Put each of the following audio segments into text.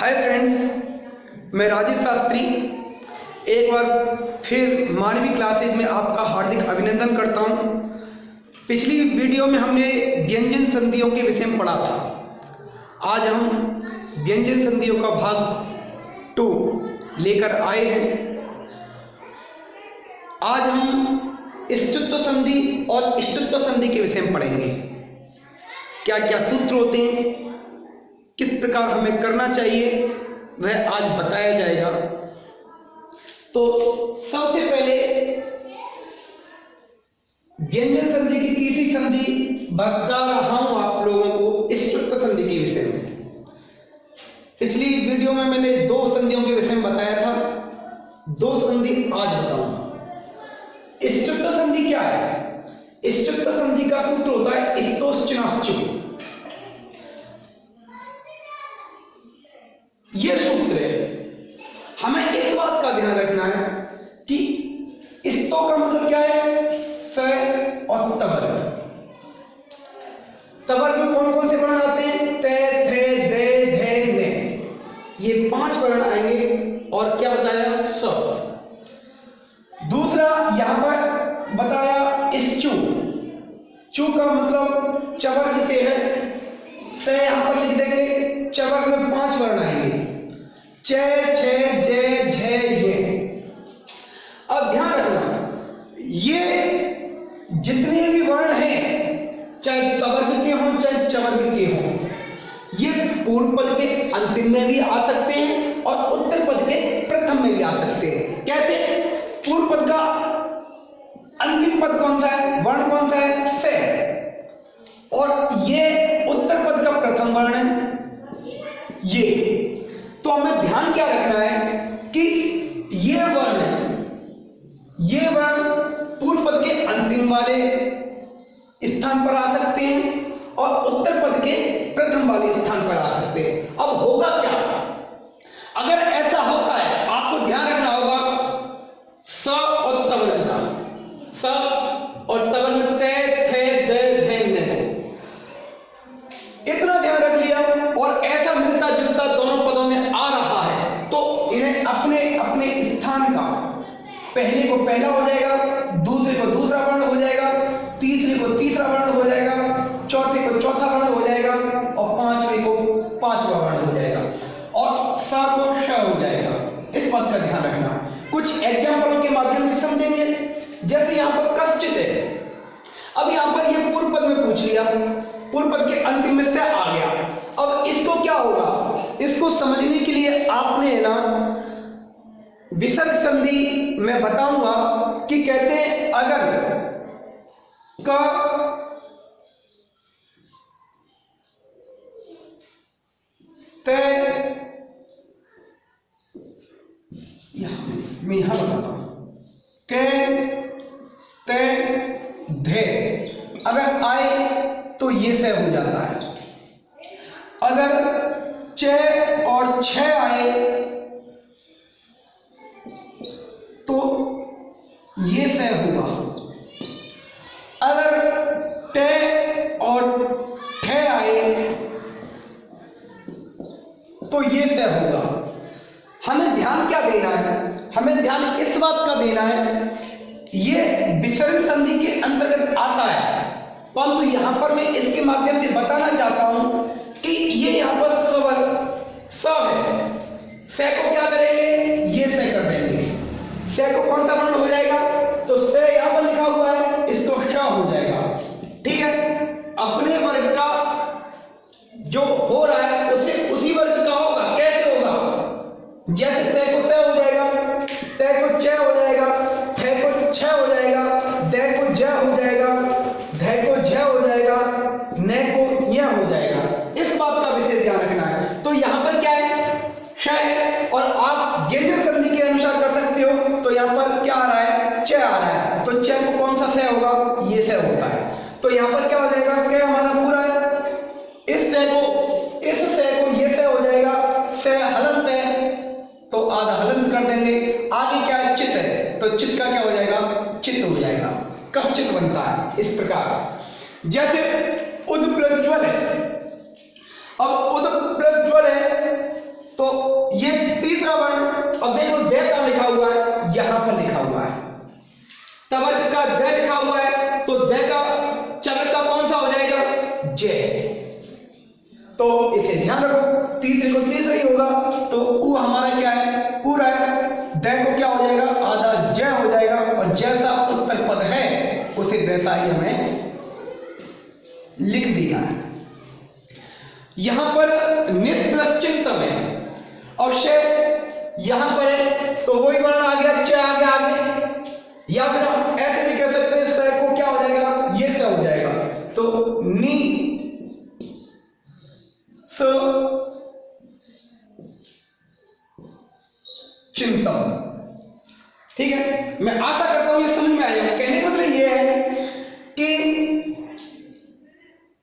Hi friends, मैं राजेश शास्त्री एक बार फिर मानवी क्लासेज में आपका हार्दिक अभिनंदन करता हूं। पिछली वीडियो में हमने व्यंजन संधियों के विषय में पढ़ा था। आज हम व्यंजन संधियों का भाग 2 लेकर आए हैं। आज हम ष्टुत्व संधि और ष्टुत्व संधि के विषय में पढ़ेंगे। क्या क्या सूत्र होते हैं, किस प्रकार हमें करना चाहिए, वह आज बताया जाएगा। तो सबसे पहले व्यंजन संधि की तीसरी संधि बता रहा हूं आप लोगों को ष्टुत्व संधि के विषय में। पिछली वीडियो में मैंने 2 संधियों के विषय में बताया था, 2 संधि आज बताऊंगा। ष्टुत्व संधि क्या है? ष्टुत्व संधि का सूत्र होता है स्तोश्चनाश्चु। ये सूत्र है। हमें इस बात का ध्यान रखना है कि स्तो का मतलब क्या है? स और तवर्ग। तवर्ग में कौन कौन से वर्ण आते हैं? ते, थे, दे, धे, ने। ये 5 वर्ण आएंगे। और क्या बताया? स। दूसरा यहां पर बताया चु। चु का मतलब चवर्ग से है। स यहां पर लिख देंगे। चवर्ग में 5 वर्ण आएंगे, च, छ, जे, झे, ये। अब ध्यान रखना, ये जितने भी वर्ण हैं, चाहे तवर्ग के हों चाहे चवर्ग के हों, ये पूर्व पद के अंतिम में भी आ सकते हैं और उत्तर पद के प्रथम में भी आ सकते हैं। कैसे? पूर्व पद का अंतिम पद कौन सा है? वर्ण कौन सा है? से। और ये उत्तर पद का प्रथम वर्ण है, ये। तो हमें ध्यान क्या रखना है कि ये वर्ण पूर्व पद के अंतिम वाले स्थान पर आ सकते हैं और उत्तर पद के प्रथम वाले स्थान पर आ सकते हैं। अब होगा क्या अगर ऐसा होता है? आपको ध्यान रखना होगा स और तवर्ग का। स और तवर्ग ते, थे, दे, धे, ने। इतना ध्यान रख लिया और ऐसा मिलता जुलता दोनों पदों में आ रहा है तो इन्हें अपने अपने स्थान का, पहले को पहला हो जाएगा, दूसरे को दूसरा वर्ण हो जाएगा, तीसरे को तीसरा वर्ण हो जाएगा, चौथे को चौथा वर्ण हो जाएगा और पांचवे को पांचवा वर्ण हो जाएगा और सा को श हो जाएगा। इस बात का ध्यान रखना। कुछ एग्जाम्पलों के माध्यम से समझेंगे। जैसे यहां पर कश्चित है। अब यहां पर ये पूर्व पद में पूछ लिया, पूर्व पद के अंतिम में से आ गया। अब इसको क्या होगा? इसको समझने के लिए आपने ना विसर्ग संधि में बताऊंगा कि कहते हैं अगर क ते, मैं यहां बताता हूं, के, ते, धे अगर आए तो ये से हो जाता है। अगर च और छ आए तो ये से होगा। अगर टे और ठे आए तो ये से होगा। हमें ध्यान क्या देना है? हमें ध्यान इस बात का देना है, ये विसर्ग संधि के अंतर्गत आता है, परंतु यहां पर मैं इसके माध्यम से बताना चाहता हूं कि ये यहां पर स्वर स है। से को क्या करेंगे? ये से कर देंगे। से को कौन सा वर्ण हो जाएगा? तो से यहां पर लिखा हुआ है, इसको श हो जाएगा। ठीक है, अपने वर्ग का जो हो रहा है उसे उसी वर्ग का होगा। कैसे होगा? जैसे से को से हो जाएगा, ते को च हो जाएगा, थे को छ हो जाएगा, दे को ज हो जाएगा, धे को झ हो जाएगा, ने को य हो जाएगा। इस बात का विशेष ध्यान रखना है। तो यहां पर क्या है? श है और आप व्यंजन संधि के अनुसार कर सकते हो। तो यहां पर क्या आ रहा है? च आ रहा है। तो च को कौन सा से होगा? ये से होता है। तो यहां पर क्या हो जाएगा? क्या हमारा पूरा है। इस से को ये से हो जाएगा। से हलंत है तो आधा हलंत कर देंगे। आगे क्या है? चित है तो चित का क्या हो जाएगा? चित हो जाएगा। कश्चित बनता है इस प्रकार। जैसे उद प्लस ज्वल है। अब उद प्लस ज्वल है तो जय। तो इसे ध्यान रखो, तीसरे को तीसरा ही होगा तो उ हमारा क्या है, पूरा है। दै को क्या हो जाएगा, आधा जय हो जाएगा, और जैसा उत्तर पद है उसे वैसा ही हमें लिख दिया है। यहां पर निष्प्रश्चिंतम है और शय यहां पर है, तो वही वर्ण आ गया, च आ गया आगे। या फिर हम ऐसे भी कह सकते हैं, स को क्या हो जाएगा, ये स हो जाएगा, तो नी स चिंतन। ठीक है, मैं आशा करता हूं ये समझ में आएगा। कहने का मतलब ये है कि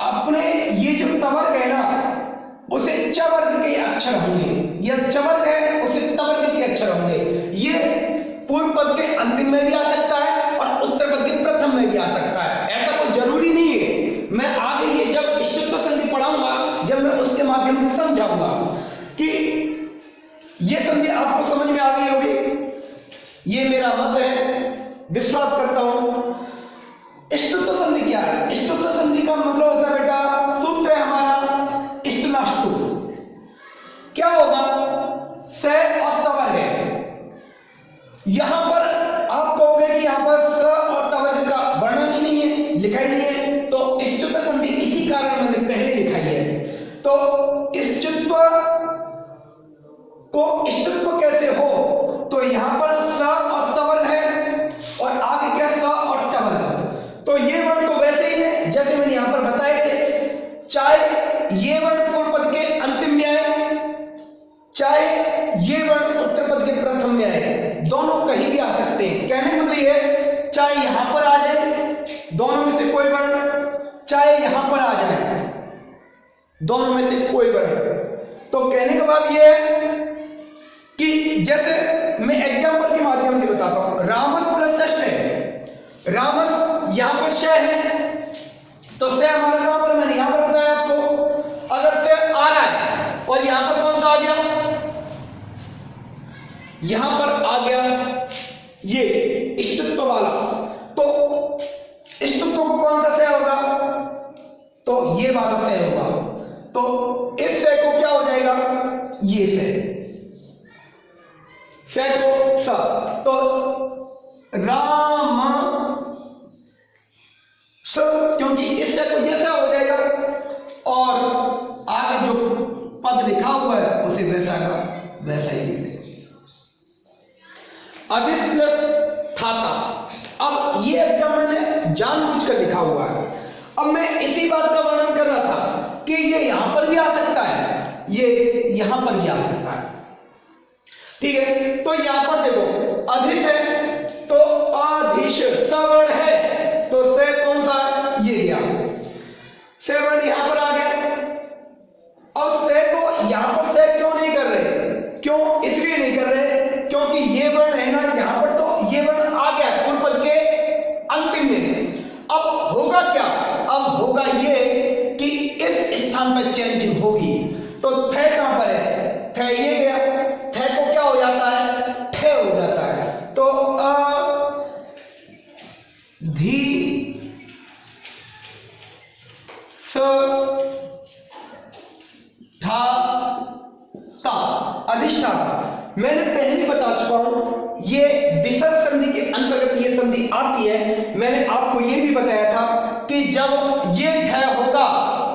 अपने ये जो तवर्ग है ना, उसे च वर्ग के अक्षर होंगे, या च वर्ग है उसे तवर्ग के अक्षर होंगे। ये पूर्व पद के अंतिम में भी आ सकता है और उत्तर पद के प्रथम में भी आ सकता है, ऐसा कोई जरूरी नहीं है। मैं आगे ये जब इष्टत्व संधि पढ़ाऊंगा, जब मैं उसके माध्यम से समझाऊंगा कि ये संधि आपको समझ में आ गई होगी, ये मेरा मत है, विश्वास करता हूं। इष्टत्व संधि क्या है? इष्टत्व संधि का मतलब होता है बेटा, सूत्र है हमारा इष्टनाष्टु। क्या होगा, स और तवर्ग है। यहां पर आप कहोगे कि यहां पर स और तवर्ग का वर्णन ही नहीं है, लिखा ही नहीं है, तो इष्टत्व संधि इसी कारण मैंने पहले लिखाई है। तो इष्टत्व को इष्टत्व कैसे हो, तो यहां पर स और तवर्ग है और आगे क्या, स और तवर्ग। तो ये वर्ण तो वैसे ही है जैसे मैंने यहां पर बताए थे, चाहे ये वर्ण पूर्व पद के अंतिम में आए, चाहे ये वर्ण उत्तर पद के प्रथम में आए, दोनों कहीं भी आ सकते हैं। कहने का मतलब ये है, चाहे यहां पर आ जाए दोनों में से कोई वर्ण, चाहे यहां पर आ जाए दोनों में से कोई वर्ण। तो कहने का भाव ये है कि जैसे मैं एग्जाम्पल के माध्यम से बताता हूं, रामस प्लस षष्ठ है, रामस यहां पर श है, तो स हमारा कहां पर, मैंने यहां पर बताया आपको। अगर स आ रहा है और यहां पर कौन सा आ गया, यहां पर आ गया ये इष्टत्व वाला, तो इष्टत्व को कौन सा स होगा, तो ये वाला स होगा। तो इस स को क्या हो जाएगा, ये स को स, तो राम स, क्योंकि इस स को ये स हो जाएगा, और आगे जो पद लिखा हुआ है उसे वैसा का वैसा ही लिख देंगे। अधिस प्लस थाता, अब ये जब मैंने जानबूझकर लिखा हुआ है, अब मैं इसी बात का वर्णन कर रहा था कि ये यहां पर भी आ सकता है, ये यहां पर भी आ सकता है। ठीक है, तो यहां पर देखो अधिस है तो अधिश सवर्ण है, तो से कौन सा है, ये गया, से वर्ण यहां पर आ गया। अब से को यहां पर से क्यों नहीं कर रहे, क्यों इसलिए नहीं कर रहे क्योंकि ये वर्ण है ना यहां पर, तो ये वर्ण आ गया पूर्व पद के अंतिम में। अब होगा क्या, अब होगा ये कि इस स्थान पर चेंजिंग होगी, तो थे कहां पर है, थे ये गया, थे को क्या हो जाता है, ठे हो जाता है। तो धी स ठा ता, अधिष्ठाता। मैंने पहले बता चुका हूं, ये विसर्ग संधि के अंतर्गत ये संधि आती है। मैंने आपको ये भी बताया था कि जब ये ठ होगा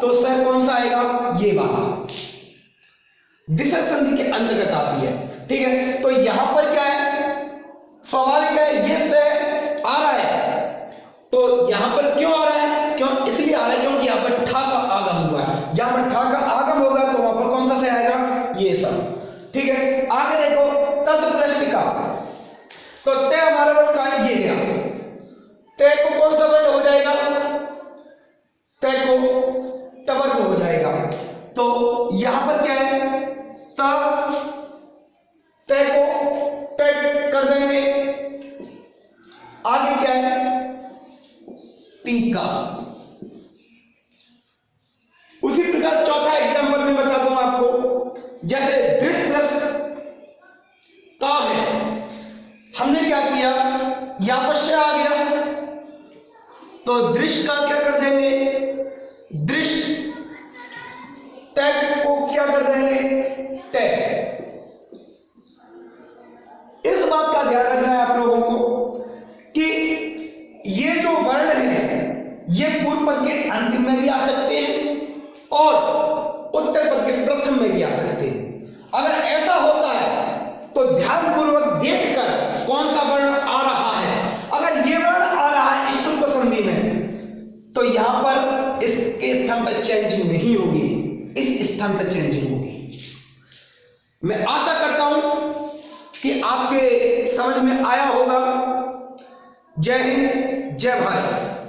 तो स कौन सा आएगा, ये वाला, विसर्ग संधि के अंतर्गत आती है। ठीक है, तो यहां पर क्या है, स्वाभाविक है ये स आ रहा है, तो यहां पर क्यों आ रहा है, क्यों इसलिए आ रहा है क्योंकि यहां पर ठा का आगम हुआ है। जहां पर ठा का आगम होगा तो वहां पर कौन सा से आएगा, ये सब। ठीक है, आगे देखो तत् प्रश्न का, तो ते हमारा वर्ण का ये गया, ते को कौन सा वर्ण हो जाएगा, ते को टवर्ग हो जाएगा। तो यहां पर क्या है, ते को ते कर देंगे, आगे क्या है, टीका। उसी प्रकार चौथा एग्जांपल में बताता हूं आपको, जैसे दृष्ट प्लस ता है, हमने क्या किया, यहां पर श आ गया, तो दृश्य का क्या कर देंगे, दृश्य डिश, टैग को क्या कर देंगे, टैग। इस बात का ध्यान रखना है आप लोगों को कि ये जो वर्ण है ये पूर्व पद के अंतिम में भी आ सकते हैं और उत्तर पद के प्रथम में भी आ सकते हैं। अगर ऐसा होता है तो ध्यानपूर्वक देखकर कौन सा वर्ण आ रहा है, अगर ये वर्ण आ रहा है ष्टुप संधि में तो यहां पर इसके स्थान पर चेंजिंग नहीं होगी, इस स्थान पर चेंजिंग होगी। मैं आशा करता हूं कि आपके समझ में आया होगा। जय हिंद, जय भारत।